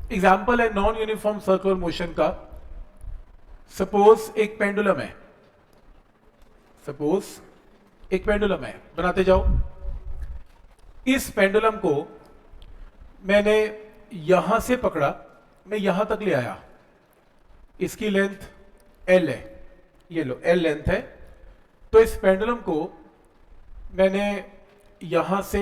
Example है non uniform circular motion का। Suppose एक पेंडुलम है, सपोज एक पेंडुलम है, बनाते जाओ। इस पेंडुलम को मैंने यहां से पकड़ा, मैं यहां तक ले आया, इसकी लेंथ L है, ये लो L लेंथ है। तो इस पेंडुलम को मैंने यहां से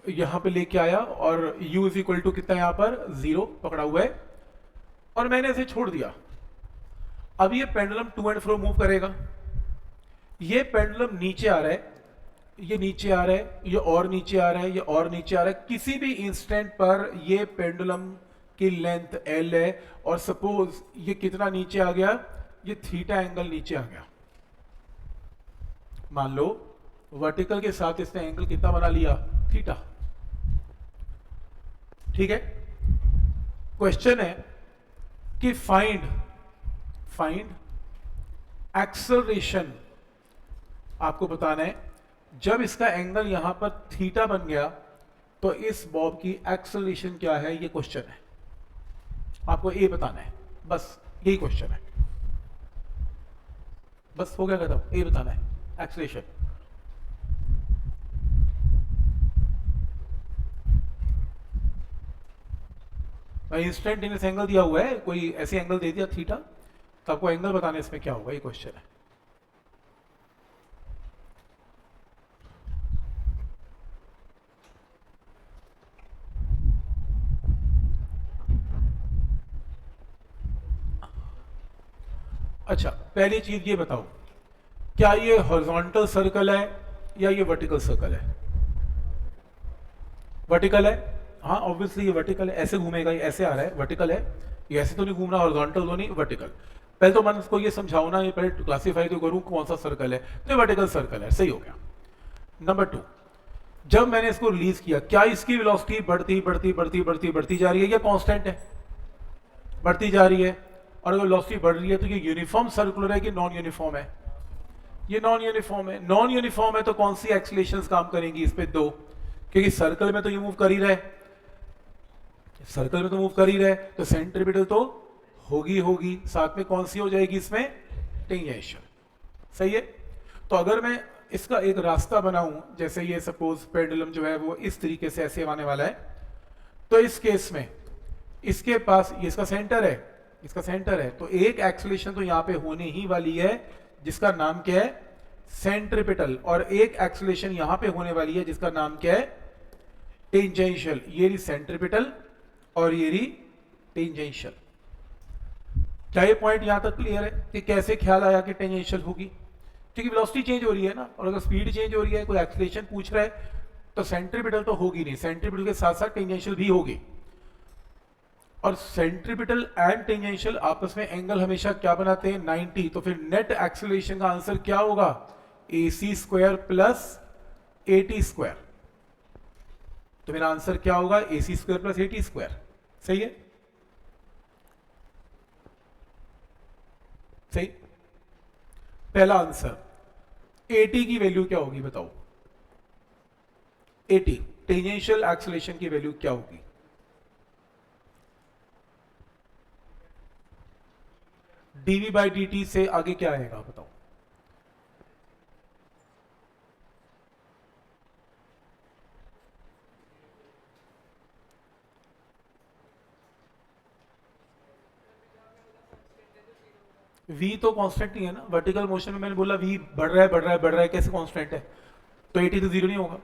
यहां पे लेके आया और u इज इक्वल टू कितना यहां पर 0 पकड़ा हुआ है, और मैंने इसे छोड़ दिया। अब ये pendulum to and fro move करेगा। ये पेंडुलम नीचे आ रहा है, ये नीचे आ रहा है, ये और नीचे आ रहा है, ये और नीचे आ रहा है। किसी भी इंस्टेंट पर ये पेंडुलम की लेंथ L है, और सपोज ये कितना नीचे आ गया, ये थीटा एंगल नीचे आ गया। मान लो वर्टिकल के साथ इसने एंगल कितना बना लिया, थीटा। ठीक है। क्वेश्चन है कि फाइंड एक्सेलरेशन। आपको बताना है जब इसका एंगल यहां पर थीटा बन गया तो इस बॉब की एक्सेलरेशन क्या है, ये क्वेश्चन है। आपको ये बताना है, बस यही क्वेश्चन है, बस हो गया खत्म। ये बताना है एक्सेलरेशन। इंस्टेंटेनियस एंगल दिया हुआ है, कोई ऐसे एंगल दे दिया थीटा, तो आपको एंगल बताने इसमें क्या होगा, ये क्वेश्चन है। अच्छा, पहली चीज ये बताओ, क्या ये हॉरिजॉन्टल सर्कल है या ये वर्टिकल सर्कल है? वर्टिकल है, हाँ ऑब्वियसली ये वर्टिकल है। ऐसे घूमेगा, ये ऐसे आ रहा है, वर्टिकल है। ये ऐसे तो नहीं घूम रहा, हॉरिजॉन्टल तो नहीं, वर्टिकल। पहले तो मैं इसको ये समझाऊं ना, ये पहले क्लासीफाई तो करूं कौन सा सर्कल है। तो ये वर्टिकल सर्कल है, सही हो गया। नंबर 2, जब मैंने इसको रिलीज किया, क्या इसकी वेलोसिटी बढ़ती बढ़ती बढ़ती बढ़ती बढ़ती जा रही है या कांस्टेंट है? बढ़ती जा रही है। और अगर वेलोसिटी बढ़ रही है तो ये यूनिफॉर्म सर्कुलर है कि नॉन यूनिफॉर्म है? ये नॉन यूनिफॉर्म है। नॉन यूनिफॉर्म है तो कौन सी एक्सीलरेशंस काम करेंगी इस पे? 2, क्योंकि सर्कल में तो ये मूव कर ही रहा है, सर्कल में तो मूव कर ही रहा है, तो सेंट्रीपिटल तो होगी। साथ में कौन सी हो जाएगी इसमें? टेंजेंशियल। सही है। तो अगर मैं इसका एक रास्ता बनाऊं, जैसे ये सपोज पेंडुलम जो है वो इस तरीके से ऐसे आने वाला है, तो इस केस में इसके पास ये इसका सेंटर है, इसका सेंटर है, तो एक एक्सीलरेशन तो यहां पे होने ही वाली है जिसका नाम क्या है? सेंट्रीपिटल। और एक एक्सीलरेशन यहां पे होने वाली है जिसका नाम क्या है? टेंजेंशियल। ये रही सेंट्रीपिटल और ये रही टेंजेंशियल। क्या ये पॉइंट यहां तक क्लियर है कि कैसे ख्याल आया कि टेंजेंशियल होगी? क्योंकि वेलोसिटी चेंज हो रही है ना, और अगर स्पीड चेंज हो रही है, कोई एक्सीलरेशन पूछ रहा है, तो सेंट्रीपिटल तो होगी नहीं, सेंट्रीपिटल के साथ साथ टेंजेंशियल भी होगी। और सेंट्रीपिटल एंड टेंजेंशियल आपस में एंगल हमेशा क्या बनाते हैं? 90। तो फिर नेट एक्सीलरेशन का आंसर क्या होगा? AC square plus AT square. तो मेरा आंसर क्या होगा? AC square plus AT square. सही है, सही। पहला आंसर। AT की वैल्यू क्या होगी बताओ? AT टेंजेंशियल एक्सीलरेशन की वैल्यू क्या होगी? dv बाई dt से आगे क्या आएगा बताओ? v तो कांस्टेंट नहीं है ना, वर्टिकल मोशन में मैंने बोला v बढ़ रहा है बढ़ रहा है बढ़ रहा है, कैसे कांस्टेंट है? तो 80 तो 0 नहीं होगा।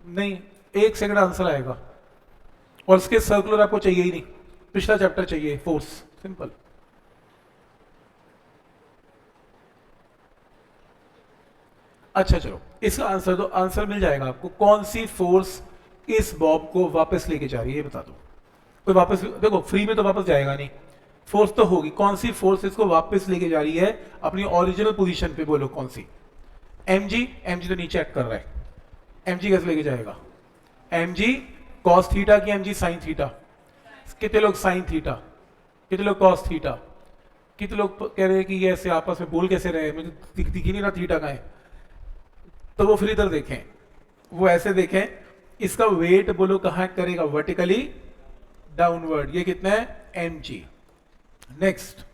नहीं, 1 सेकंड आंसर आएगा, और उसके सर्कुलर आपको चाहिए ही नहीं, पिछला चैप्टर चाहिए, फोर्स। सिंपल। अच्छा चलो, इसका आंसर तो आंसर मिल जाएगा आपको। कौन सी फोर्स इस बॉब को वापस लेके जा रही है ये बता दो। कोई वापस, देखो फ्री में तो वापस जाएगा नहीं, फोर्स तो होगी। कौन सी फोर्स इसको वापस लेके जा रही है अपनी ओरिजिनल पोजीशन पे? बोलो कौन सी? mg तो नीचे एक्ट कर रहा है, mg कैसे लेके जाएगा? mg cos थीटा की mg sin थीटा। कितने लोग sin थीटा, कितने लोग cos थीटा, कितने लोग कह रहे हैं कि ये ऐसे आपस में बोल कैसे रहे, मुझे दिख ही नहीं रहा थीटा का है। तो वो फिर इधर देखें, वो ऐसे देखें, इसका वेट बोलो कहां एक्ट करेगा, वर्टिकली डाउनवर्ड। ये कितना है, mg। नेक्स्ट,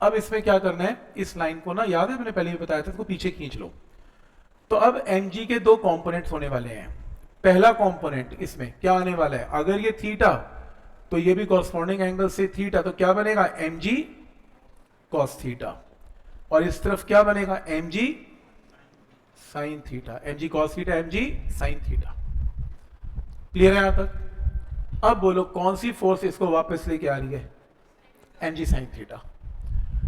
अब इसमें क्या करना है, इस लाइन को ना, याद है मैंने पहले भी बताया था, इसको पीछे खींच लो। तो अब mg के दो कंपोनेंट्स होने वाले हैं। पहला कंपोनेंट इसमें क्या आने वाला है, अगर ये थीटा तो ये भी कॉरस्पॉन्डिंग एंगल से थीटा, तो क्या बनेगा mg cos थीटा, और इस तरफ क्या बनेगा mg sin theta, mg cos theta mg sin theta. Clear है यहां तक? अब बोलो कौन सी फोर्स इसको वापस लेके आ रही है, mg sin थीटा।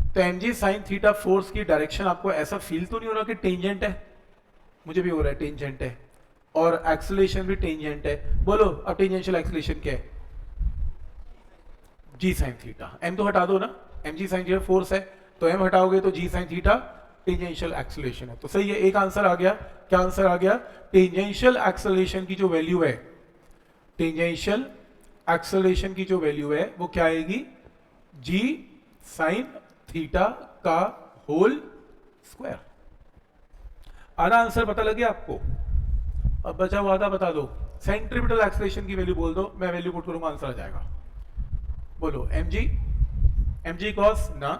तो mg sin थीटा फोर्स की डायरेक्शन आपको ऐसा फील तो नहीं हो रहा कि टेंजेंट है, मुझे भी हो रहा है टेंजेंट है, और एक्सेलरेशन भी टेंजेंट है। बोलो अब टेंजेंशियल एक्सेलरेशन क्या है, g sin थीटा। m तो हटा दो ना, mg sin थीटा फोर्स है, तो m हटाओगे तो g sin theta tangential acceleration है। तो सही है, एक आंसर आ गया। क्या आंसर आ गया, टेंजेंशियल एक्सेलरेशन की जो वैल्यू है, टेंजेंशियल एक्सेलरेशन की जो वैल्यू है वो क्या आएगी, g sin थीटा का होल स्क्वायर। आधा आंसर पता लगे आपको? अब बचा हुआ आधा बता दो। सेंट्रीपिटल एक्सेलरेशन की वैल्यू बोल दो, मैं वैल्यू पुट करूंगा, आंसर आ जाएगा। बोलो mg cos ना,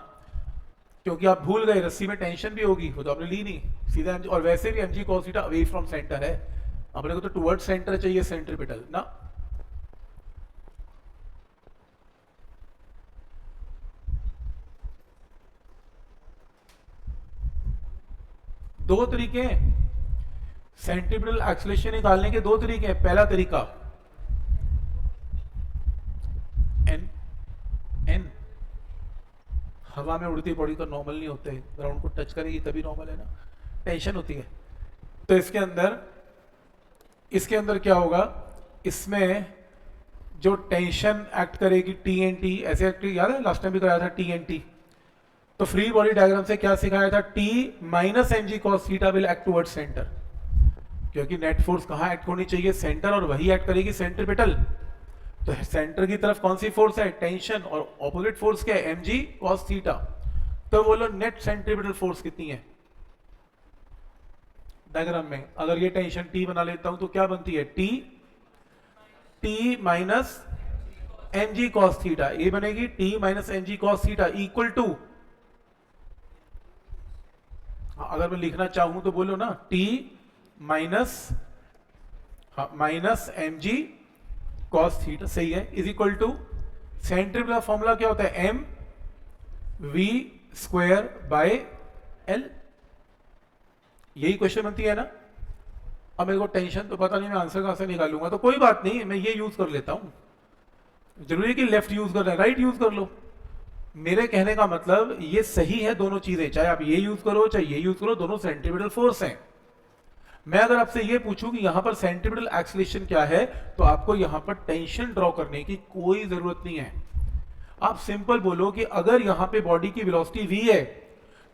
क्योंकि आप भूल गए रस्सी में टेंशन भी होगी, वो तो आपने ली नहीं, सीधा mg, और वैसे भी mg cos theta away from centre है, अपने को तो टुवर्ड सेंटर चाहिए सेंट्रीपिटल ना। दो तरीके हैं सेंट्रीपिटल एक्सेलरेशन निकालने के, दो तरीके हैं। पहला तरीका n हवा में उड़ती बॉडी तो नॉर्मल नहीं होते, ग्राउंड को टच करेगी तभी नॉर्मल है ना, टेंशन होती है। तो इसके अंदर क्या होगा, इसमें जो टेंशन एक्ट करेगी TNT, ऐसे एक्ट, याद है लास्ट टाइम भी कराया था TNT। तो फ्री बॉडी डायग्राम से क्या सिखाया था, T minus mg cos theta will act towards centre, क्योंकि नेट फोर्स कहां एक्ट होनी चाहिए, सेंटर, और वही एक्ट करेगी सेंट्रीपिटल। तो सेंटर की तरफ कौन सी फोर्स है, टेंशन, और ऑपोजिट फोर्स क्या है, mg cos थीटा। तो बोलो नेट सेंट्रीपिटल फोर्स कितनी है डायग्राम में, अगर ये टेंशन T बना लेता हूं तो क्या बनती है, T minus mg cos theta, ये बनेगी T minus mg cos theta equal to, अगर मैं लिखना चाहूं तो बोलो ना, T minus mg cos theta, सही है, is equal to, centripetal formula क्या होता है, m v square by l। यही क्वेश्चन बनती है ना। अब मेरे को टेंशन तो पता नहीं मैं आंसर कहां से निकालूंगा, तो कोई बात नहीं, मैं ये यूज कर लेता हूं। जरूरी है कि लेफ्ट यूज करना है, राइट यूज कर लो। मेरे कहने का मतलब ये सही है दोनों चीजें, चाहे आप ये यूज करो चाहे ये यूज करो, दोनों सेंट्रीपिटल फोर्स हैं। मैं अगर आपसे ये पूछूं कि यहां पर सेंट्रीपिटल एक्सेलरेशन क्या है, तो आपको यहां पर टेंशन ड्रॉ करने की कोई जरूरत नहीं है। आप सिंपल बोलो कि अगर यहां पे बॉडी की वेलोसिटी v है,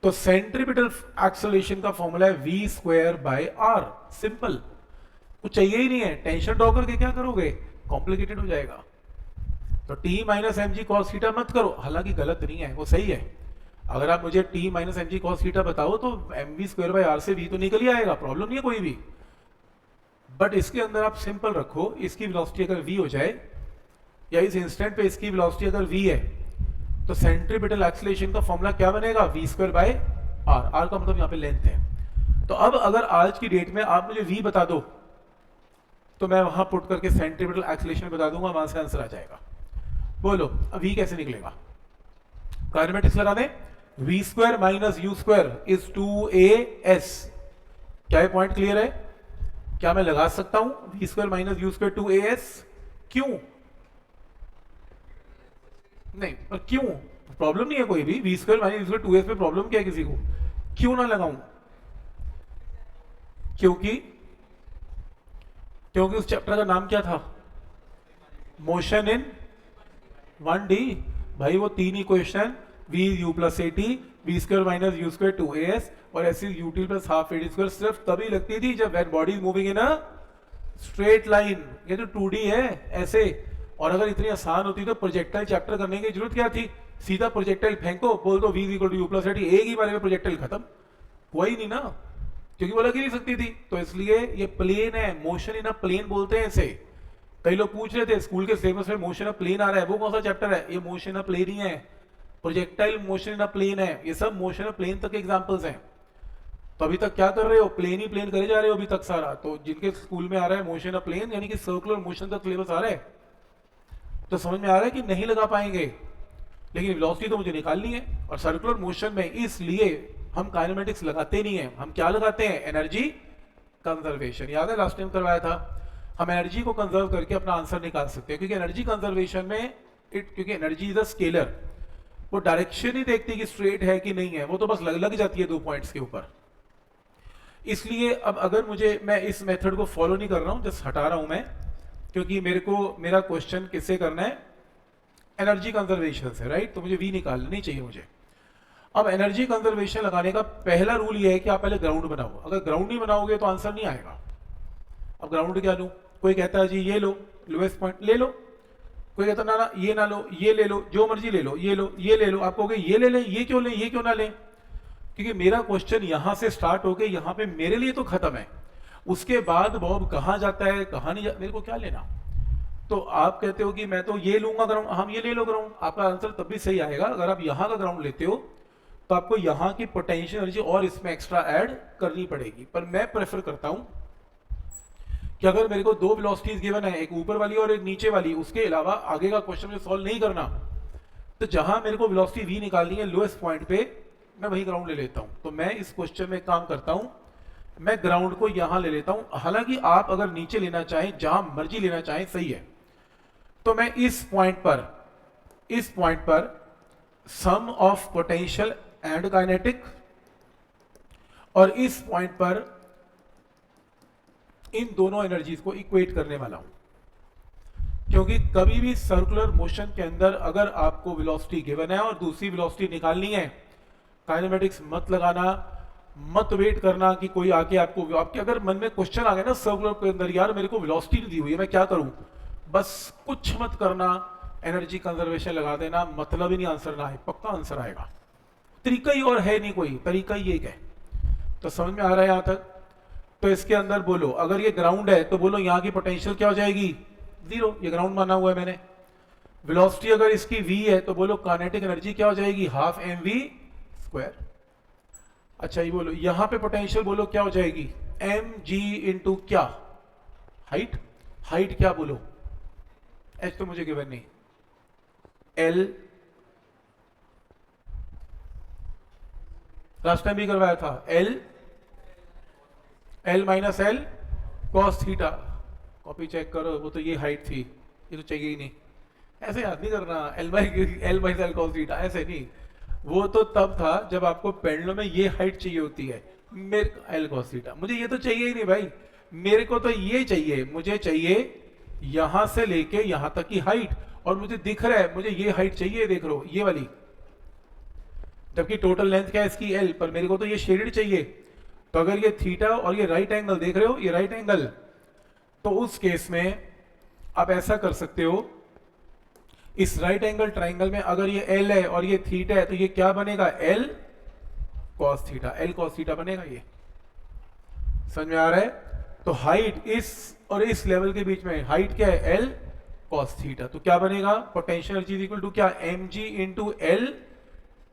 तो सेंट्रीपिटल एक्सेलरेशन का फॉर्मूला है v square bye r। Simple, कुछ चाहिए ही नहीं है। टेंशन ड्रॉ करके क्या करोगे, कॉम्प्लिकेटेड हो जाएगा। तो T minus mg cos theta मत करो, हालांकि गलत नहीं है, वो सही है। अगर आप मुझे T minus mg cos theta बताओ तो mv स्क्वायर बाय r से v तो निकल ही आएगा, प्रॉब्लम नहीं है कोई भी। बट इसके अंदर आप सिंपल रखो, इसकी वेलोसिटी अगर v हो जाए, या इस इंस्टेंट पे इसकी वेलोसिटी अगर v है, तो सेंट्रीपिटल एक्सेलरेशन का फॉर्मूला क्या बनेगा, v square bye r। r का मतलब यहाँ पे लेंथ है। तो अब अगर आज की डेट में आप मुझे v बता दो, तो मैं वहां पुट करके सेंट्रीपिटल एक्सेलरेशन बता दूंगा, वहां से आंसर आ जाएगा। बोलो अब v कैसे निकलेगा, काइनेमेटिक्स लगा दें, v square minus u square is 2as। क्या ये पॉइंट क्लियर है? क्या मैं लगा सकता हूं v square minus u square 2as? क्यों नहीं, पर क्यों, प्रॉब्लम नहीं है कोई भी, v square minus u square 2as पे प्रॉब्लम क्या है किसी को, क्यों ना लगाऊं? क्योंकि उस चैप्टर का नाम क्या था, मोशन इन 1D। भाई वो तीन ही question, v u plus at, v square minus u square 2as और ऐसी ut plus half at square सिर्फ तभी लगती थी जब when body is moving in a straight line। ये तो 2D है ऐसे, और अगर इतनी आसान होती तो प्रोजेक्टाइल चैप्टर करने की जरूरत क्या थी, सीधा प्रोजेक्टाइल फेंको, बोल दो v equal to u plus at, एक ही बारे में प्रोजेक्टाइल खत्म, हुआ ही नहीं ना। क्योंकि वो लग ही नहीं सकती थी। तो इसलिए ये प्लेन है, मोशन इन अ प्लेन बोलते हैं इसे। कई लोग पूछ रहे थे स्कूल के सिलेबस में मोशन ऑफ प्लेन आ रहा है, वो कौन सा चैप्टर है? ये मोशन ऑफ प्लेन ही है, projectile motion in a plane है, ये सब मोशन ऑफ प्लेन तक के एग्जांपल्स हैं। तो अभी तक क्या कर रहे हो? प्लेन ही प्लेन करे जा रहे हो अभी तक सारा। तो जिनके स्कूल में आ रहा है मोशन ऑफ प्लेन यानी कि सर्कुलर मोशन का सिलेबस आ रहा है, तो समझ में आ रहा है कि नहीं लगा पाएंगे। लेकिन वेलोसिटी तो मुझे निकालनी है, और सर्कुलर मोशन में इसलिए हम काइनेमेटिक्स लगाते नहीं है। हम क्या लगाते हैं? Energy conservation. याद है लास्ट टाइम करवाया था, हम एनर्जी को कंजर्व करके अपना आंसर निकाल सकते हैं। क्योंकि एनर्जी कंजर्वेशन में क्योंकि एनर्जी इज अ स्केलर, वो डायरेक्शन ही देखती कि स्ट्रेट है कि नहीं है, वो तो बस लग जाती है 2 पॉइंट्स के ऊपर। इसलिए अब अगर मैं इस मेथड को फॉलो नहीं कर रहा हूं, जस्ट हटा रहा हूं मैं, क्योंकि मेरा क्वेश्चन किससे करना है? एनर्जी कंजर्वेशन से, राइट? तो मुझे वी निकालनी चाहिए मुझे। अब एनर्जी कंजर्वेशन लगाने का पहला रूल ये है कि आप पहले ग्राउंड बनाओ। अगर ग्राउंड नहीं बनाओगे तो आंसर नहीं आएगा। अब ग्राउंड क्या लूं? कोई कहता है जी ये लो, लोएस्ट पॉइंट ले लो। कोई कहता ना ये ना लो, ये ले लो, जो मर्जी ले लो, ये लो, ये ले लो। आप कहोगे ये ले लें, ये क्यों लें, ये क्यों ना लें? क्योंकि मेरा क्वेश्चन यहां से स्टार्ट होके यहां पे मेरे लिए तो खत्म है। उसके बाद बॉब कहां जाता है कहां नहीं मेरे को क्या लेना? तो आप कहते हो कि मैं तो ये लूंगा ग्राउंड, हम ये ले लो ग्राउंड। आपका आंसर तब भी सही आएगा अगर आप यहां का ग्राउंड लेते हो, तो आपको यहां की पोटेंशियल एनर्जी और इसमें एक्स्ट्रा ऐड करनी पड़ेगी। पर मैं प्रेफर करता हूं कि अगर मेरे को 2 वेलोसिटीज गिवन है, एक ऊपर वाली और एक नीचे वाली, उसके अलावा आगे का क्वेश्चन मुझे सॉल्व नहीं करना, तो जहां मेरे को वेलोसिटी वी निकालनी है लोएस्ट पॉइंट पे, मैं वही ग्राउंड ले लेता हूं। तो मैं इस क्वेश्चन में काम करता हूं, मैं ग्राउंड को यहां ले लेता हूं। हालांकि आप अगर नीचे लेना चाहें, जहां मर्जी लेना चाहें, सही है। तो मैं इस पॉइंट पर सम ऑफ पोटेंशियल एंड काइनेटिक, और इस पॉइंट पर इन दोनों एनर्जीज को इक्वेट करने वाला हूं। क्योंकि कभी भी सर्कुलर मोशन के अंदर अगर आपको वेलोसिटी गिवन है और दूसरी वेलोसिटी निकालनी है, काइनेमेटिक्स मत लगाना, मत वेट करना कि कोई आके आपके अगर मन में क्वेश्चन आ गया ना सर्कुलर के अंदर, यार मेरे को वेलोसिटी दी हुई है मैं क्या करूं, बस कुछ मत करना, एनर्जी कंजर्वेशन लगा देना। मतलब ही नहीं आंसर ना आए, पक्का आंसर आएगा। तरीका ही और है नहीं, कोई तरीका ही एक है। तो समझ में आ रहा है यहां तक? तो इसके अंदर बोलो, अगर ये ग्राउंड है तो बोलो यहां की पोटेंशियल क्या हो जाएगी? 0। ये ग्राउंड माना हुआ है मैंने। वेलोसिटी अगर इसकी v है तो बोलो काइनेटिक एनर्जी क्या हो जाएगी? Half mv²। अच्छा ये बोलो यहां पे पोटेंशियल बोलो क्या हो जाएगी? mg इंटू क्या? हाइट। हाइट क्या बोलो? h तो मुझे गिवन नहीं, l। लास्ट टाइम भी करवाया था, l minus l cos theta. Copy check करो, वो तो ये हाइट थी, ये तो चाहिए ही नहीं। ऐसे याद नहीं करना, l minus l cos theta, ऐसे नहीं। वो तो तब था जब आपको पेंडुलम में ये हाइट चाहिए होती है। मेरे l कॉस थीटा, मुझे ये तो चाहिए ही नहीं भाई। मेरे को तो ये चाहिए, मुझे चाहिए यहां से लेके यहां तक की हाइट, और मुझे दिख रहा है मुझे ये हाइट चाहिए, देख लो ये वाली। जबकि टोटल लेंथ क्या है इसकी? l, पर मेरे को तो ये शेडेड चाहिए। तो अगर ये थीटा और ये राइट एंगल देख रहे हो, ये राइट एंगल, तो उस केस में आप ऐसा कर सकते हो, इस राइट एंगल ट्राइंगल में अगर ये l है और ये थीटा है, तो ये क्या बनेगा? l cos theta, l cos theta बनेगा। ये समझ में आ रहा है? तो हाइट इस और इस लेवल के बीच में हाइट क्या है? l cos theta. तो क्या बनेगा? पोटेंशियल एनर्जी इक्वल टू क्या? mg into l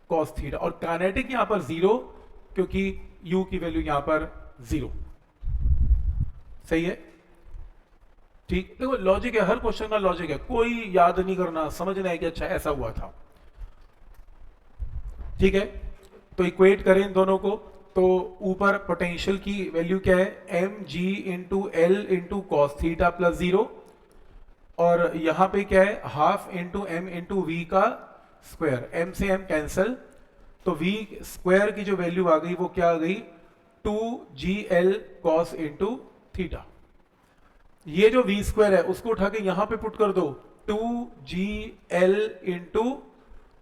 cos theta. और काइनेटिक यहां पर 0, क्योंकि u की वैल्यू यहां पर 0। सही है? ठीक। देखो लॉजिक है, हर क्वेश्चन का लॉजिक है, कोई याद नहीं करना, समझना है कि अच्छा ऐसा हुआ था। ठीक है, तो इक्वेट करें इन दोनों को। तो ऊपर पोटेंशियल की वैल्यू क्या है? mg into l into cos theta plus 0, और यहां पे क्या है? Half into m into v का स्क्वायर। m से m कैंसल, तो v स्क्वायर की जो वैल्यू आ गई वो क्या आ गई? 2gl cos into theta. ये जो v स्क्वायर है उसको उठा के यहां पे पुट कर दो, 2gl into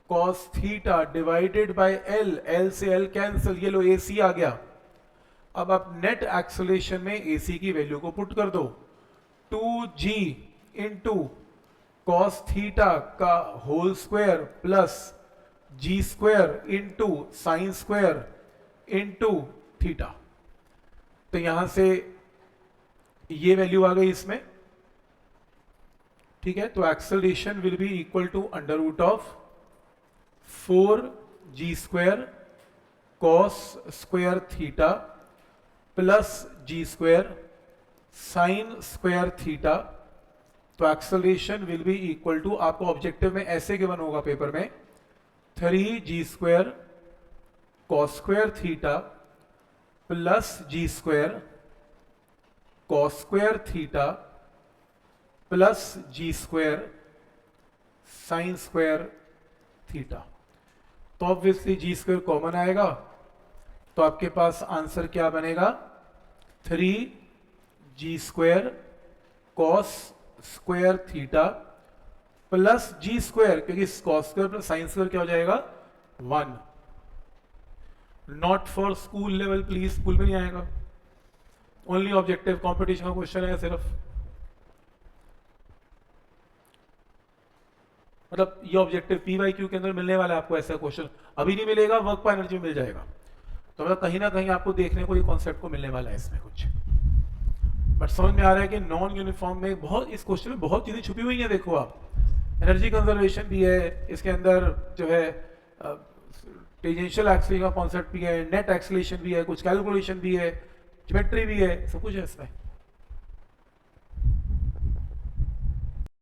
cos theta divided by l, l से l कैंसिल, ये लो ac आ गया। अब आप नेट एक्सेलरेशन में ac की वैल्यू को पुट कर दो, 2g इंटू कॉस थीटा का whole square plus g square into sine square into theta. तो यहां से ये वैल्यू आ गई इसमें, ठीक है। तो acceleration will be equal to under root of 4g square cos square theta plus g square sine square theta. तो acceleration will be equal to, आपको ऑब्जेक्टिव में ऐसे गिवन होगा पेपर में, 3g square cos square theta plus g square cos square theta plus g square sine square theta. तो obviously g square common आएगा, तो आपके पास आंसर क्या बनेगा, 3g square cos square theta plus g square, क्योंकि cos square plus sine square क्या हो जाएगा 1। Not for school level please, school में नहीं आएगा, ओनली ऑब्जेक्टिव कॉम्पिटिशन का क्वेश्चन है सिर्फ। मतलब ये ऑब्जेक्टिव PYQ के अंदर मिलने वाला है आपको ऐसा क्वेश्चन, अभी नहीं मिलेगा, वर्क पर एनर्जी में मिल जाएगा। तो मतलब कहीं ना कहीं आपको देखने को ये कॉन्सेप्ट को मिलने वाला है इसमें कुछ, बट समझ में आ रहा है कि नॉन यूनिफॉर्म में बहुत, इस क्वेश्चन में बहुत चीजें छुपी हुई हैं। देखो आप, एनर्जी कंजर्वेशन भी है इसके अंदर, जो है टेंजेंशियल एक्सेलरेशन का कॉन्सेप्ट भी है, नेट एक्सेलरेशन भी है, कुछ कैलकुलेशन भी है, ज्योमेट्री भी है, सब कुछ है इसमें।